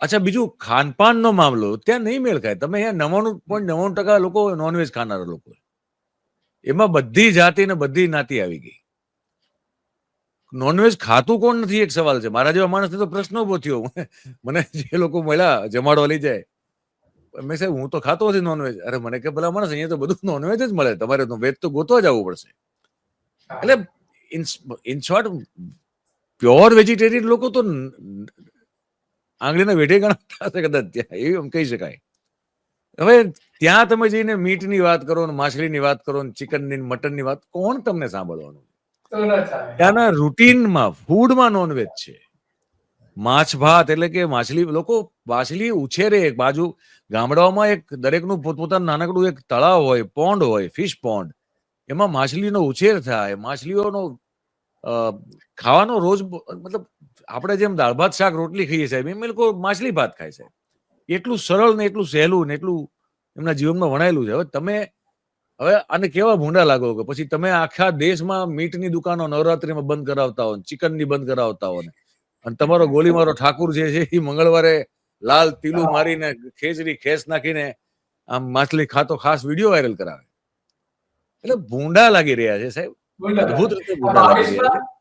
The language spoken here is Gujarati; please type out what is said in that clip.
અચ્છા, બીજું ખાનપાનનો મામલો ત્યાં નહીં મેળ ખાય. તમે અહીંયા 99.99% લોકો નોનવેજ ખાનારા લોકો, એમાં બધી જાતિ ને બધી જ્ઞાતિ આવી ગઈ. નોનવેજ ખાતું કોણ નથી એક સવાલ છે. મારા જેવા માણસને તો પ્રશ્ન ઉભો થયો. મને જે લોકો મળ્યા જમાડવા લઈ જાય, મેં સાહેબ હું તો ખાતો નથી નોનવેજ. અરે મને કે ભલા માણસ, અહીંયા તો બધું નોનવેજ જ મળે, તમારે તો વેજ તો ગોતવા જવું પડશે. એટલે ઇન શોર્ટ પ્યોર વેજીટેરિયન લોકો તો આંગળીના વેઢે ગણાતા હશે કદાચ ત્યાં, એવું એમ કહી શકાય. હવે ત્યાં તમે જઈને મીટની વાત કરો ને માછલીની વાત કરો ને ચિકનની મટનની વાત, કોણ તમને સાંભળવાનું? ત્યાંના રૂટીનમાં ફૂડમાં નોનવેજ છે. માછ ભાત એટલે કે માછલી, લોકો માછલી ઉછેરે. એક બાજુ ગામડાઓમાં એક દરેકનું પોતપોતાનું નાનકડું એક તળાવ હોય, પોન્ડ હોય, ફિશ પોન્ડ, એમાં માછલીનો ઉછેર થાય. માછલીઓનો ખાવાનો રોજ, મતલબ આપણે જેમ દાળ ભાત શાક રોટલી ખાઈએ સાહેબ, એમ એ લોકો માછલી ભાત ખાય છે. એટલું સરળ ને એટલું સહેલું ને એટલું એમના જીવનમાં વણાયેલું છે. હવે તમે આને કેવા ભૂંડા લાગો કે પછી તમે આખા દેશમાં મીટની દુકાનો નવરાત્રીમાં બંધ કરાવતા હો, ચિકનની બંધ કરાવતા હો, અને તમારો ગોલીમારો ઠાકુર જે છે એ મંગળવારે લાલ તીલું મારીને ખેસરી ખેસ નાખીને આમ માછલી ખાતો ખાસ વિડીયો વાયરલ કરાવે. એટલે ભૂંડા લાગી રહ્યા છે સાહેબ, અદભુત રીતે ભૂંડા લાગી રહ્યા છે.